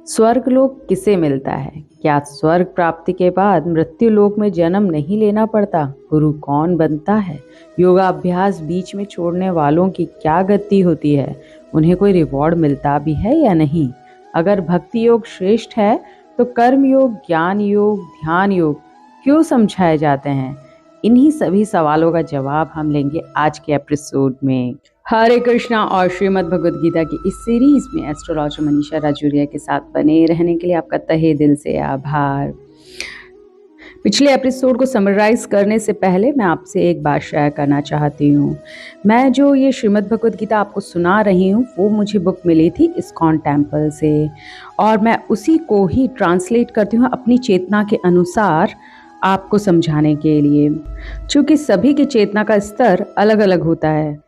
स्वर्गलोक किसे मिलता है? क्या स्वर्ग प्राप्ति के बाद मृत्यु लोक में जन्म नहीं लेना पड़ता? गुरु कौन बनता है? योगाभ्यास बीच में छोड़ने वालों की क्या गति होती है? उन्हें कोई रिवॉर्ड मिलता भी है या नहीं? अगर भक्ति योग श्रेष्ठ है तो कर्म योग, ज्ञान योग, ध्यान योग क्यों समझाए जाते हैं? इन्हीं सभी सवालों का जवाब हम लेंगे आज के एपिसोड में। हरे कृष्णा और श्रीमद् भगवद गीता की इस सीरीज में एस्ट्रोलॉजर मनीषा राजौरिया के साथ बने रहने के लिए आपका तहे दिल से आभार। पिछले एपिसोड को समराइज करने से पहले मैं आपसे एक बात शेयर करना चाहती हूँ। मैं जो ये श्रीमद् भगवद गीता आपको सुना रही हूँ वो मुझे बुक मिली थी इस्कॉन टेम्पल से, और मैं उसी को ही ट्रांसलेट करती हूँ अपनी चेतना के अनुसार आपको समझाने के लिए। क्योंकि सभी की चेतना का स्तर अलग अलग होता है,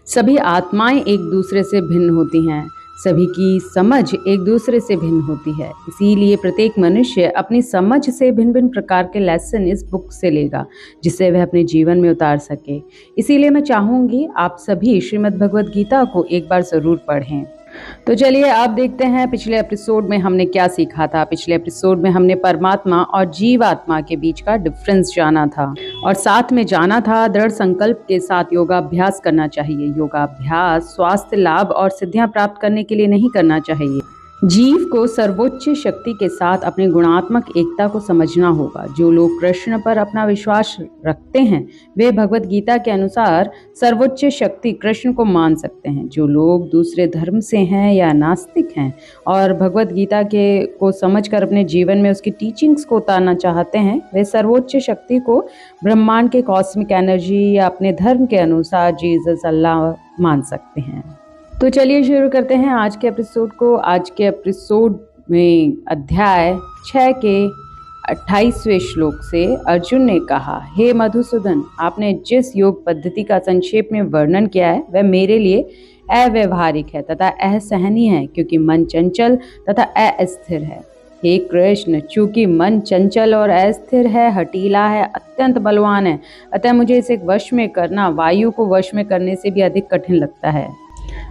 सभी आत्माएं एक दूसरे से भिन्न होती हैं, सभी की समझ एक दूसरे से भिन्न होती है। इसीलिए प्रत्येक मनुष्य अपनी समझ से भिन्न भिन्न प्रकार के लेसन इस बुक से लेगा जिसे वह अपने जीवन में उतार सके। इसीलिए मैं चाहूँगी आप सभी श्रीमद् भगवद गीता को एक बार ज़रूर पढ़ें। तो चलिए आप देखते हैं पिछले एपिसोड में हमने क्या सीखा था। पिछले एपिसोड में हमने परमात्मा और जीवात्मा के बीच का डिफरेंस जाना था और साथ में जाना था दृढ़ संकल्प के साथ योगाभ्यास करना चाहिए। योगाभ्यास स्वास्थ्य लाभ और सिद्धियां प्राप्त करने के लिए नहीं करना चाहिए। जीव को सर्वोच्च शक्ति के साथ अपनी गुणात्मक एकता को समझना होगा। जो लोग कृष्ण पर अपना विश्वास रखते हैं वे भगवत गीता के अनुसार सर्वोच्च शक्ति कृष्ण को मान सकते हैं। जो लोग दूसरे धर्म से हैं या नास्तिक हैं और भगवत गीता के को समझकर अपने जीवन में उसकी टीचिंग्स को उतारना चाहते हैं वे सर्वोच्च शक्ति को ब्रह्मांड के कॉस्मिक एनर्जी या अपने धर्म के अनुसार जीसस अल्लाह मान सकते हैं। तो चलिए शुरू करते हैं आज के एपिसोड को। आज के एपिसोड में अध्याय 6 के 28वें श्लोक से अर्जुन ने कहा, हे मधुसूदन, आपने जिस योग पद्धति का संक्षेप में वर्णन किया है वह मेरे लिए अव्यवहारिक है तथा असहनीय है, क्योंकि मन चंचल तथा अस्थिर है। हे कृष्ण, चूंकि मन चंचल और अस्थिर है, हठीला है, अत्यंत बलवान है, अतः मुझे इसे वश में करना वायु को वश में करने से भी अधिक कठिन लगता है।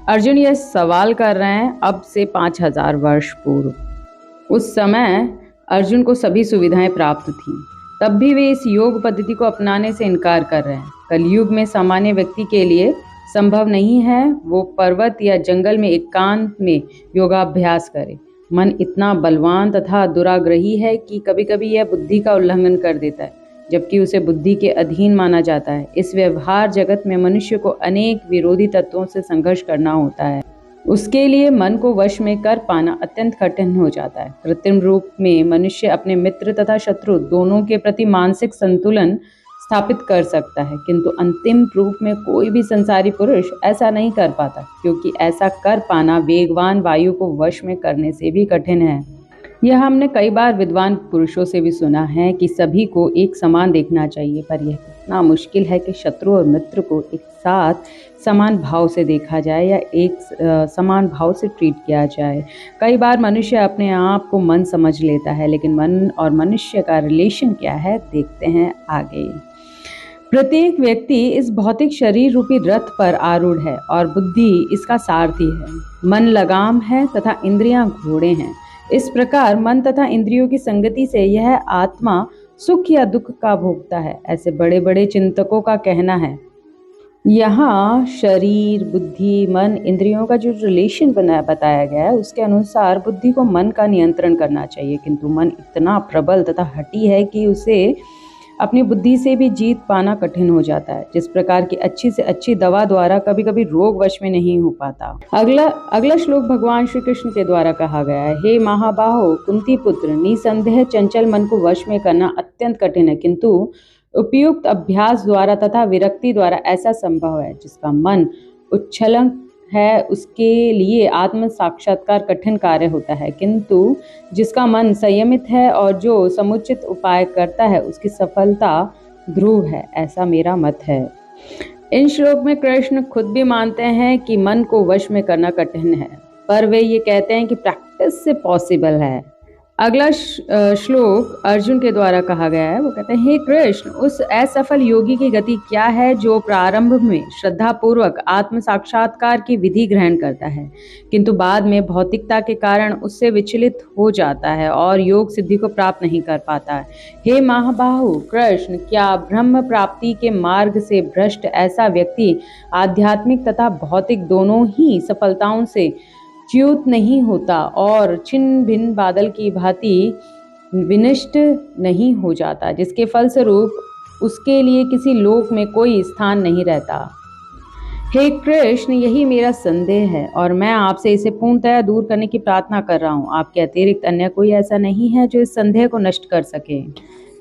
अर्जुन यह सवाल कर रहे हैं अब से 5000 वर्ष पूर्व। उस समय अर्जुन को सभी सुविधाएं प्राप्त थीं, तब भी वे इस योग पद्धति को अपनाने से इनकार कर रहे हैं। कलयुग में सामान्य व्यक्ति के लिए संभव नहीं है वो पर्वत या जंगल में एकांत में योगाभ्यास करे। मन इतना बलवान तथा दुराग्रही है कि कभी कभी यह बुद्धि का उल्लंघन कर देता है, जबकि उसे बुद्धि के अधीन माना जाता है। इस व्यवहार जगत में मनुष्य को अनेक विरोधी तत्वों से संघर्ष करना होता है। उसके लिए मन को वश में कर पाना अत्यंत कठिन हो जाता है। कृत्रिम रूप में मनुष्य अपने मित्र तथा शत्रु दोनों के प्रति मानसिक संतुलन स्थापित कर सकता है, किंतु अंतिम रूप में कोई भी संसारी पुरुष ऐसा नहीं कर पाता, क्योंकि ऐसा कर पाना वेगवान वायु को वश में करने से भी कठिन है। यह हमने कई बार विद्वान पुरुषों से भी सुना है कि सभी को एक समान देखना चाहिए, पर यह कितना मुश्किल है कि शत्रु और मित्र को एक साथ समान भाव से देखा जाए या एक समान भाव से ट्रीट किया जाए। कई बार मनुष्य अपने आप को मन समझ लेता है, लेकिन मन और मनुष्य का रिलेशन क्या है देखते हैं आगे। प्रत्येक व्यक्ति इस भौतिक शरीर रूपी रथ पर आरूढ़ है और बुद्धि इसका सारथी है। मन लगाम है तथा इंद्रियां घोड़े हैं। इस प्रकार मन तथा इंद्रियों की संगति से यह आत्मा सुख या दुख का भोगता है, ऐसे बड़े बड़े चिंतकों का कहना है। यहाँ शरीर, बुद्धि, मन, इंद्रियों का जो रिलेशन बताया गया है उसके अनुसार बुद्धि को मन का नियंत्रण करना चाहिए, किंतु मन इतना प्रबल तथा हठी है कि उसे अपनी बुद्धि से भी जीत पाना कठिन हो जाता है। जिस प्रकार की अच्छी से अच्छी दवा द्वारा कभी कभी रोग वश में नहीं हो पाता। अगला श्लोक भगवान श्री कृष्ण के द्वारा कहा गया है, हे महाबाहो, कुंती पुत्र, निसंदेह चंचल मन को वश में करना अत्यंत कठिन है, किंतु उपयुक्त अभ्यास द्वारा तथा विरक्ति द्वारा ऐसा संभव है। जिसका मन उच्छल है उसके लिए आत्म साक्षात्कार कठिन कार्य होता है, किंतु जिसका मन संयमित है और जो समुचित उपाय करता है उसकी सफलता ध्रुव है, ऐसा मेरा मत है। इन श्लोक में कृष्ण खुद भी मानते हैं कि मन को वश में करना कठिन है, पर वे ये कहते हैं कि प्रैक्टिस से पॉसिबल है। अगला श्लोक अर्जुन के द्वारा कहा गया है। वो कहते हैं, हे कृष्ण, उस असफल योगी की गति क्या है जो प्रारंभ में श्रद्धा पूर्वक आत्म साक्षात्कार की विधि ग्रहण करता है, किंतु बाद में भौतिकता के कारण उससे विचलित हो जाता है और योग सिद्धि को प्राप्त नहीं कर पाता है। हे महाबाहु कृष्ण, क्या ब्रह्म प्राप्ति के मार्ग से भ्रष्ट ऐसा व्यक्ति आध्यात्मिक तथा भौतिक दोनों ही सफलताओं से च्युत नहीं होता और छिन्न भिन्न बादल की भांति विनष्ट नहीं हो जाता, जिसके फलस्वरूप उसके लिए किसी लोक में कोई स्थान नहीं रहता? हे कृष्ण, यही मेरा संदेह है और मैं आपसे इसे पूर्णतया दूर करने की प्रार्थना कर रहा हूँ। आपके अतिरिक्त अन्य कोई ऐसा नहीं है जो इस संदेह को नष्ट कर सके।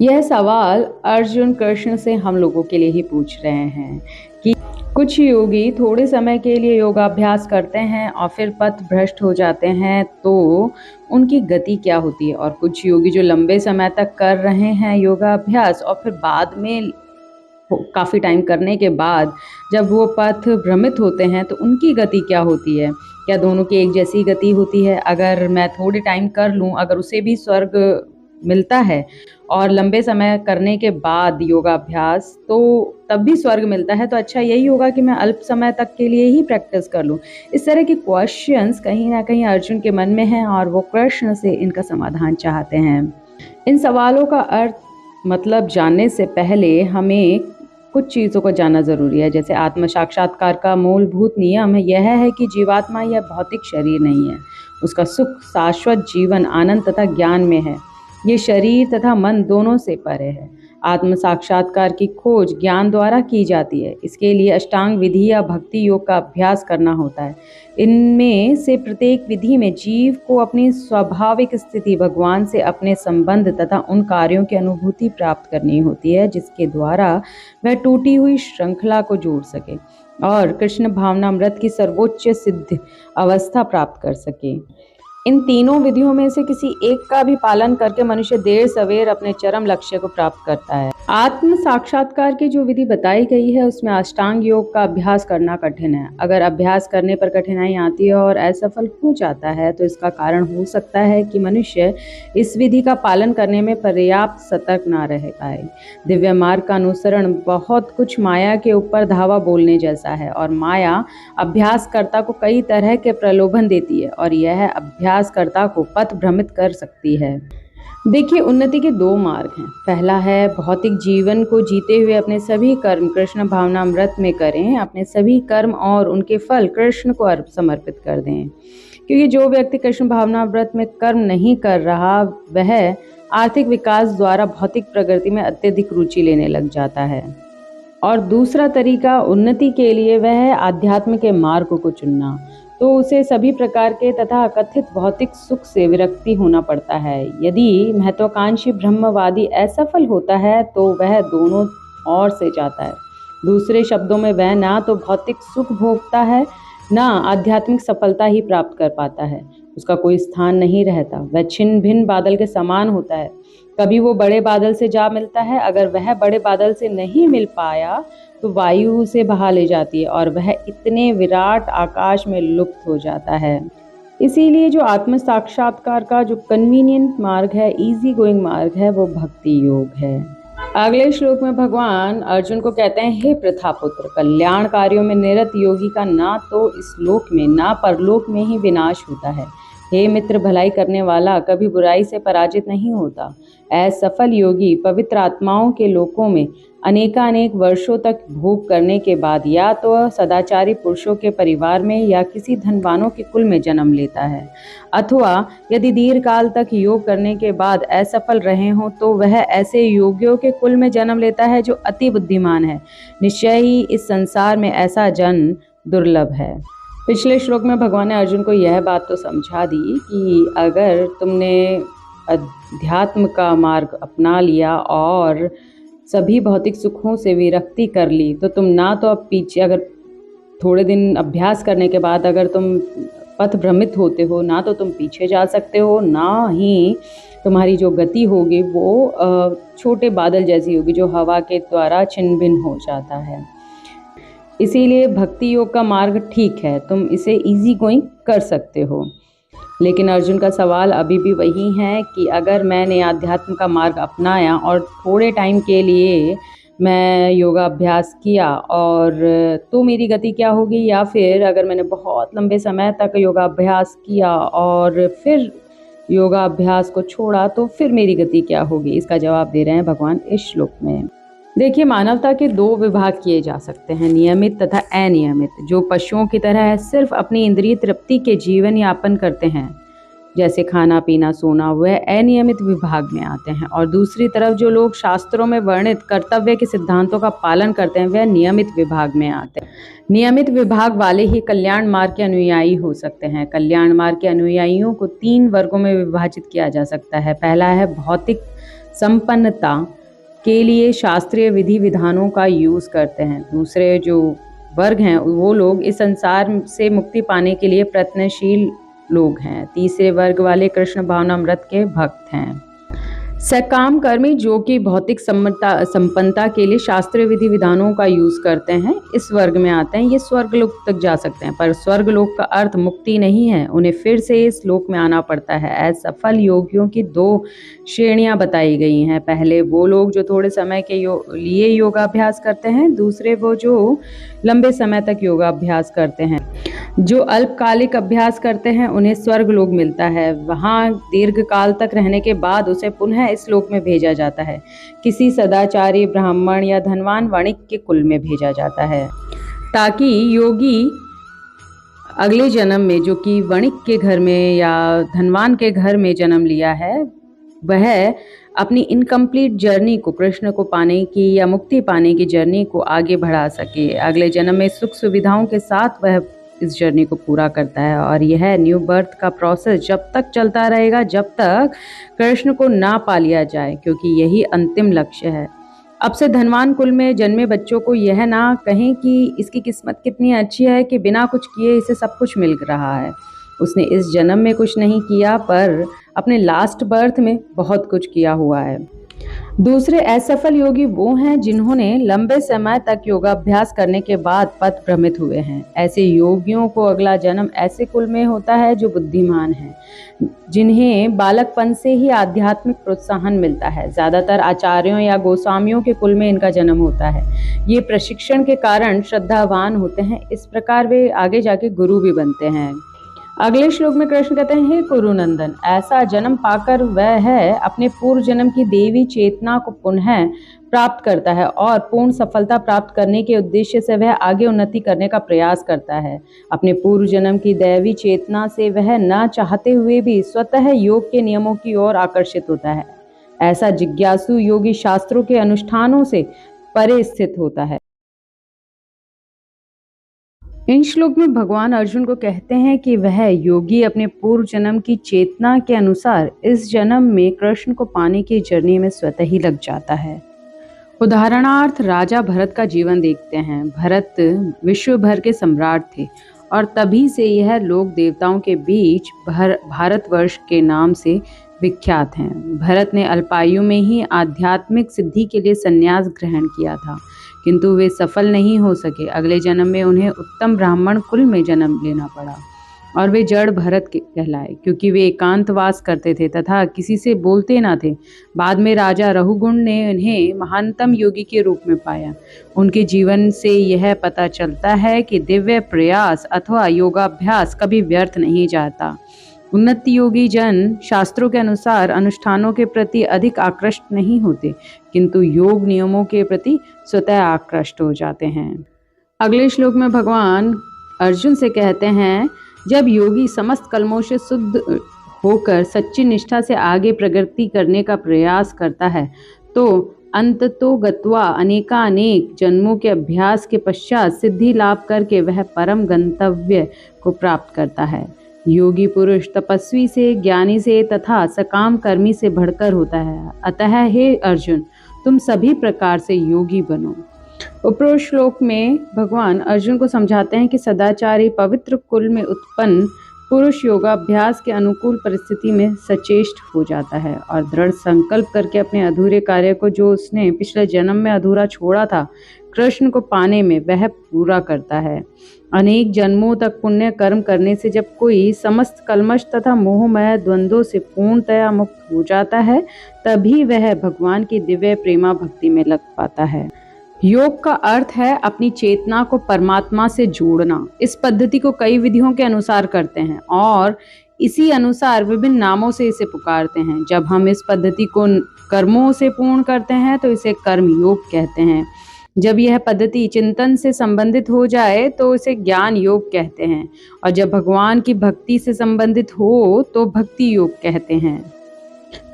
यह सवाल अर्जुन कृष्ण से हम लोगों के लिए ही पूछ रहे हैं कि कुछ योगी थोड़े समय के लिए योगाभ्यास करते हैं और फिर पथ भ्रष्ट हो जाते हैं, तो उनकी गति क्या होती है? और कुछ योगी जो लंबे समय तक कर रहे हैं योगाभ्यास और फिर बाद में काफ़ी टाइम करने के बाद जब वो पथ भ्रमित होते हैं तो उनकी गति क्या होती है? क्या दोनों की एक जैसी गति होती है? अगर मैं थोड़े टाइम कर लूँ, अगर उसे भी स्वर्ग मिलता है और लंबे समय करने के बाद योगाभ्यास तो तब भी स्वर्ग मिलता है, तो अच्छा यही होगा कि मैं अल्प समय तक के लिए ही प्रैक्टिस कर लूँ। इस तरह के क्वेश्चंस कहीं ना कहीं अर्जुन के मन में हैं और वो कृष्ण से इनका समाधान चाहते हैं। इन सवालों का अर्थ मतलब जानने से पहले हमें कुछ चीज़ों को जानना ज़रूरी है। जैसे आत्म साक्षात्कार का मूलभूत नियम यह है कि जीवात्मा यह भौतिक शरीर नहीं है, उसका सुख शाश्वत जीवन आनंद तथा ज्ञान में है। ये शरीर तथा मन दोनों से परे है। आत्म साक्षात्कार की खोज ज्ञान द्वारा की जाती है। इसके लिए अष्टांग विधि या भक्ति योग का अभ्यास करना होता है। इनमें से प्रत्येक विधि में जीव को अपनी स्वाभाविक स्थिति भगवान से अपने संबंध तथा उन कार्यों की अनुभूति प्राप्त करनी होती है जिसके द्वारा वह टूटी हुई श्रृंखला को जोड़ सके और कृष्ण भावनामृत की सर्वोच्च सिद्ध अवस्था प्राप्त कर सके। इन तीनों विधियों में से किसी एक का भी पालन करके मनुष्य देर सवेर अपने चरम लक्ष्य को प्राप्त करता है। आत्म साक्षात्कार की जो विधि बताई गई है उसमें अष्टांग योग का अभ्यास करना कठिन है। अगर अभ्यास करने पर कठिनाई आती है और असफल हो जाता है तो इसका कारण हो सकता है कि मनुष्य इस विधि का पालन करने में पर्याप्त सतर्क ना रह पाए। दिव्य मार्ग का अनुसरण बहुत कुछ माया के ऊपर धावा बोलने जैसा है और माया अभ्यासकर्ता को कई तरह के प्रलोभन देती है और यह अभ्यासकर्ता को पथ भ्रमित कर सकती है। देखिए, उन्नति के दो मार्ग हैं। पहला है भौतिक जीवन को जीते हुए अपने सभी कर्म कृष्ण भावनामृत में करें, अपने सभी कर्म और उनके फल कृष्ण को समर्पित कर दें। क्योंकि जो व्यक्ति कृष्ण भावनामृत में कर्म नहीं कर रहा वह आर्थिक विकास द्वारा भौतिक प्रगति में अत्यधिक रुचि लेने लग जाता है। और दूसरा तरीका उन्नति के लिए वह है आध्यात्म के मार्ग को चुनना, तो उसे सभी प्रकार के तथा कथित भौतिक सुख से विरक्ति होना पड़ता है। यदि महत्वाकांक्षी ब्रह्मवादी असफल होता है तो वह दोनों ओर से जाता है। दूसरे शब्दों में वह ना तो भौतिक सुख भोगता है ना आध्यात्मिक सफलता ही प्राप्त कर पाता है। उसका कोई स्थान नहीं रहता, वह छिन्न भिन्न बादल के समान होता है। कभी वो बड़े बादल से जा मिलता है, अगर वह बड़े बादल से नहीं मिल पाया तो वायु उसे बहा ले जाती है और वह इतने विराट आकाश में लुप्त हो जाता है। इसीलिए जो आत्म साक्षात्कार का जो कन्वीनियंट मार्ग है, इजी गोइंग मार्ग है, वो भक्ति योग है। अगले श्लोक में भगवान अर्जुन को कहते हैं, हे प्रथापुत्र, कल्याण कार्यों में निरत योगी का ना तो इस लोक में ना परलोक में ही विनाश होता है। हे मित्र, भलाई करने वाला कभी बुराई से पराजित नहीं होता। असफल योगी पवित्र आत्माओं के लोकों में अनेकानेक वर्षों तक भोग करने के बाद या तो सदाचारी पुरुषों के परिवार में या किसी धनवानों के कुल में जन्म लेता है, अथवा यदि दीर्घ काल तक योग करने के बाद असफल रहे हों तो वह ऐसे योगियों के कुल में जन्म लेता है जो अति बुद्धिमान है। निश्चय ही इस संसार में ऐसा जन्म दुर्लभ है। पिछले श्लोक में भगवान ने अर्जुन को यह बात तो समझा दी कि अगर तुमने अध्यात्म का मार्ग अपना लिया और सभी भौतिक सुखों से विरक्ति कर ली तो तुम ना तो अब पीछे, अगर थोड़े दिन अभ्यास करने के बाद अगर तुम पथ भ्रमित होते हो ना तो तुम पीछे जा सकते हो, ना ही तुम्हारी जो गति होगी वो छोटे बादल जैसी होगी जो हवा के द्वारा छिन्न भिन्न हो जाता है। इसीलिए भक्ति योग का मार्ग ठीक है, तुम इसे इजी गोइंग कर सकते हो। लेकिन अर्जुन का सवाल अभी भी वही है कि अगर मैंने आध्यात्म का मार्ग अपनाया और थोड़े टाइम के लिए मैं योगा अभ्यास किया और तो मेरी गति क्या होगी, या फिर अगर मैंने बहुत लंबे समय तक योगा अभ्यास किया और फिर योगा अभ्यास को छोड़ा तो फिर मेरी गति क्या होगी। इसका जवाब दे रहे हैं भगवान इस श्लोक में। देखिए, मानवता के दो विभाग किए जा सकते हैं, नियमित तथा अनियमित। जो पशुओं की तरह सिर्फ अपनी इंद्रिय तृप्ति के जीवन यापन करते हैं, जैसे खाना पीना सोना, वह अनियमित विभाग में आते हैं। और दूसरी तरफ जो लोग शास्त्रों में वर्णित कर्तव्य के सिद्धांतों का पालन करते हैं, वह नियमित विभाग में आते हैं। नियमित विभाग वाले ही कल्याण मार्ग के अनुयायी हो सकते हैं। कल्याण मार्ग के अनुयायियों को 3 वर्गों में विभाजित किया जा सकता है। पहला है भौतिक संपन्नता के लिए शास्त्रीय विधि विधानों का यूज करते हैं। दूसरे जो वर्ग हैं वो लोग इस संसार से मुक्ति पाने के लिए प्रयत्नशील लोग हैं। तीसरे वर्ग वाले कृष्ण भावनामृत के भक्त हैं। सकाम कर्मी जो कि भौतिक संपन्नता के लिए शास्त्रीय विधि विधानों का यूज करते हैं, इस वर्ग में आते हैं। ये स्वर्गलोक तक जा सकते हैं, पर स्वर्गलोक का अर्थ मुक्ति नहीं है। उन्हें फिर से इस लोक में आना पड़ता है। असफल योगियों की 2 श्रेणियां बताई गई हैं। पहले वो लोग जो थोड़े समय के लिए योगाभ्यास करते हैं, दूसरे वो जो लंबे समय तक योगाभ्यास करते हैं। जो अल्पकालिक अभ्यास करते हैं उन्हें स्वर्ग लोक मिलता है। वहाँ दीर्घ काल तक रहने के बाद उसे पुनः इस लोक में भेजा जाता है। किसी सदाचारी ब्राह्मण या धनवान वणिक के कुल में भेजा जाता है, ताकि योगी अगले जन्म में, जो कि वणिक के घर में या धनवान के घर में जन्म लिया है, वह अपनी इनकम्प्लीट जर्नी को, कृष्ण को पाने की या मुक्ति पाने की जर्नी को आगे बढ़ा सके। अगले जन्म में सुख सुविधाओं के साथ वह इस जर्नी को पूरा करता है। और यह न्यू बर्थ का प्रोसेस जब तक चलता रहेगा जब तक कृष्ण को ना पा लिया जाए, क्योंकि यही अंतिम लक्ष्य है। अब से धनवान कुल में जन्मे बच्चों को यह ना कहें कि इसकी किस्मत कितनी अच्छी है कि बिना कुछ किए इसे सब कुछ मिल रहा है। उसने इस जन्म में कुछ नहीं किया, पर अपने लास्ट बर्थ में बहुत कुछ किया हुआ है। दूसरे असफल योगी वो हैं जिन्होंने लंबे समय तक योगाभ्यास करने के बाद पथ भ्रमित हुए हैं। ऐसे योगियों को अगला जन्म ऐसे कुल में होता है जो बुद्धिमान है, जिन्हें बालकपन से ही आध्यात्मिक प्रोत्साहन मिलता है। ज्यादातर आचार्यों या गोस्वामियों के कुल में इनका जन्म होता है। ये प्रशिक्षण के कारण श्रद्धावान होते हैं। इस प्रकार वे आगे जाके गुरु भी बनते हैं। अगले श्लोक में कृष्ण कहते हैं, हे कुरुनंदन, ऐसा जन्म पाकर वह है अपने पूर्व जन्म की देवी चेतना को पुनः प्राप्त करता है और पूर्ण सफलता प्राप्त करने के उद्देश्य से वह आगे उन्नति करने का प्रयास करता है। अपने पूर्व जन्म की दैवी चेतना से वह न चाहते हुए भी स्वतः योग के नियमों की ओर आकर्षित होता है। ऐसा जिज्ञासु योगी शास्त्रों के अनुष्ठानों से परे स्थित होता है। इन श्लोक में भगवान अर्जुन को कहते हैं कि वह योगी अपने पूर्व जन्म की चेतना के अनुसार इस जन्म में कृष्ण को पाने की जर्नी में स्वतः ही लग जाता है। उदाहरणार्थ राजा भरत का जीवन देखते हैं। भरत विश्व भर के सम्राट थे और तभी से यह लोक देवताओं के बीच भारतवर्ष के नाम से विख्यात हैं। भरत ने अल्पायु में ही आध्यात्मिक सिद्धि के लिए संन्यास ग्रहण किया था, किंतु वे सफल नहीं हो सके। अगले जन्म में उन्हें उत्तम ब्राह्मण कुल में जन्म लेना पड़ा और वे जड़ भरत कहलाए, क्योंकि वे एकांतवास करते थे तथा किसी से बोलते न थे। बाद में राजा रहुगुण ने उन्हें महानतम योगी के रूप में पाया। उनके जीवन से यह पता चलता है कि दिव्य प्रयास अथवा योगाभ्यास कभी व्यर्थ नहीं जाता। उन्नत योगी जन शास्त्रों के अनुसार अनुष्ठानों के प्रति अधिक आकृष्ट नहीं होते, किंतु योग नियमों के प्रति स्वतः आकृष्ट हो जाते हैं। अगले श्लोक में भगवान अर्जुन से कहते हैं, जब योगी समस्त कलमों से शुद्ध होकर सच्ची निष्ठा से आगे प्रगति करने का प्रयास करता है, तो अंततो गत्वा अनेकानेक जन्मों के अभ्यास के पश्चात सिद्धि लाभ करके वह परम गंतव्य को प्राप्त करता है। योगी पुरुष तपस्वी से, ज्ञानी से तथा सकाम कर्मी से बढ़कर होता है। अतः हे अर्जुन, तुम सभी प्रकार से योगी बनो। उपरोक्त श्लोक में भगवान अर्जुन को समझाते हैं कि सदाचारी पवित्र कुल में उत्पन्न पुरुष योगाभ्यास के अनुकूल परिस्थिति में सचेष्ट हो जाता है और दृढ़ संकल्प करके अपने अधूरे कार्य को, जो उसने पिछले जन्म में अधूरा छोड़ा था, कृष्ण को पाने में वह पूरा करता है। अनेक जन्मों तक पुण्य कर्म करने से जब कोई समस्त कल्मश तथा मोहमय द्वंद्वों से पूर्णतया मुक्त हो जाता है, तभी वह भगवान की दिव्य प्रेमा भक्ति में लग पाता है। योग का अर्थ है अपनी चेतना को परमात्मा से जोड़ना। इस पद्धति को कई विधियों के अनुसार करते हैं और इसी अनुसार विभिन्न नामों से इसे पुकारते हैं। जब हम इस पद्धति को कर्मों से पूर्ण करते हैं तो इसे कर्म योग कहते हैं। जब यह पद्धति चिंतन से संबंधित हो जाए तो इसे ज्ञान योग कहते हैं और जब भगवान की भक्ति से संबंधित हो तो भक्ति योग कहते हैं।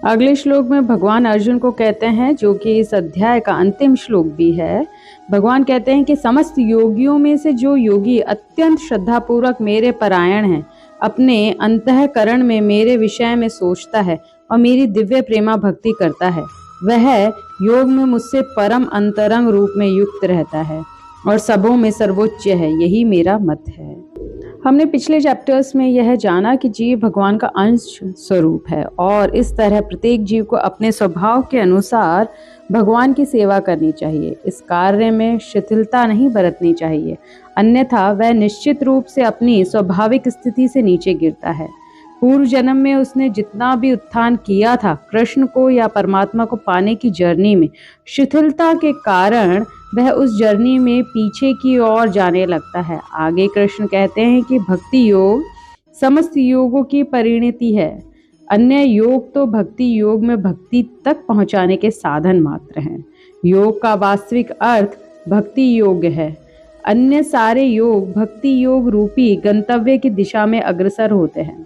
अगले श्लोक में भगवान अर्जुन को कहते हैं, जो कि इस अध्याय का अंतिम श्लोक भी है, भगवान कहते हैं कि समस्त योगियों में से जो योगी अत्यंत श्रद्धापूर्वक मेरे परायण है, अपने अंतःकरण में मेरे विषय में सोचता है और मेरी दिव्य प्रेमा भक्ति करता है, वह योग में मुझसे परम अंतरंग रूप में युक्त रहता है और सबों में सर्वोच्च है। यही मेरा मत है। हमने पिछले चैप्टर्स में यह जाना कि जीव भगवान का अंश स्वरूप है और इस तरह प्रत्येक जीव को अपने स्वभाव के अनुसार भगवान की सेवा करनी चाहिए। इस कार्य में शिथिलता नहीं बरतनी चाहिए, अन्यथा वह निश्चित रूप से अपनी स्वाभाविक स्थिति से नीचे गिरता है। पूर्व जन्म में उसने जितना भी उत्थान किया था, कृष्ण को या परमात्मा को पाने की जर्नी में शिथिलता के कारण वह उस जर्नी में पीछे की ओर जाने लगता है। आगे कृष्ण कहते हैं कि भक्ति योग समस्त योगों की परिणति है। अन्य योग तो भक्ति योग में भक्ति तक पहुंचाने के साधन मात्र हैं। योग का वास्तविक अर्थ भक्ति योग है। अन्य सारे योग भक्ति योग रूपी गंतव्य की दिशा में अग्रसर होते हैं।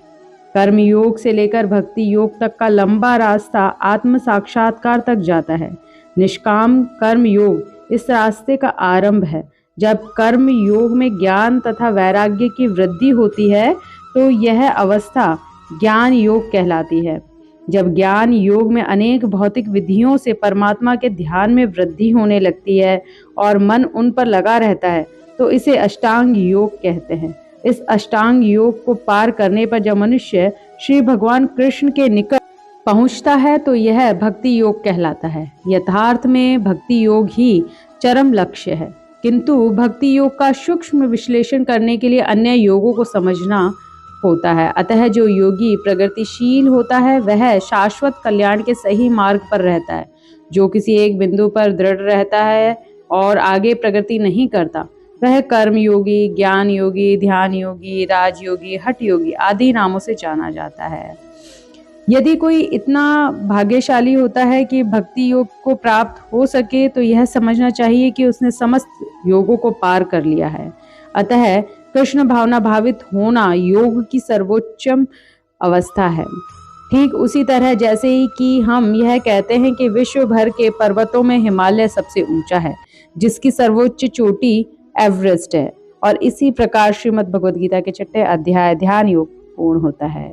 कर्म योग से लेकर भक्ति योग तक का लंबा रास्ता आत्म साक्षात्कार तक जाता है। निष्काम कर्म योग इस रास्ते का आरंभ है। जब कर्म योग में ज्ञान तथा वैराग्य की वृद्धि होती है तो यह अवस्था ज्ञान योग कहलाती है। जब ज्ञान योग में अनेक भौतिक विधियों से परमात्मा के ध्यान में वृद्धि होने लगती है और मन उन पर लगा रहता है तो इसे अष्टांग योग कहते हैं। इस अष्टांग योग को पार करने पर जब मनुष्य श्री भगवान कृष्ण के निकट पहुंचता है तो यह भक्ति योग कहलाता है। यथार्थ में भक्ति योग ही चरम लक्ष्य है, किंतु भक्ति योग का सूक्ष्म विश्लेषण करने के लिए अन्य योगों को समझना होता है। अतः जो योगी प्रगतिशील होता है वह शाश्वत कल्याण के सही मार्ग पर रहता है। जो किसी एक बिंदु पर दृढ़ रहता है और आगे प्रगति नहीं करता, वह कर्म योगी, ज्ञान योगी, ध्यान योगी, राजयोगी, हठ योगी आदि नामों से जाना जाता है। यदि कोई इतना भाग्यशाली होता है कि भक्ति योग को प्राप्त हो सके तो यह समझना चाहिए कि उसने समस्त योगों को पार कर लिया है। अतः कृष्ण भावना भावित होना योग की सर्वोच्चम अवस्था है। ठीक उसी तरह जैसे ही कि हम यह कहते हैं कि विश्व भर के पर्वतों में हिमालय सबसे ऊंचा है, जिसकी सर्वोच्च चोटी एवरेस्ट है। और इसी प्रकार श्रीमद् भगवद गीता के 6ठे अध्याय ध्यान योग पूर्ण होता है।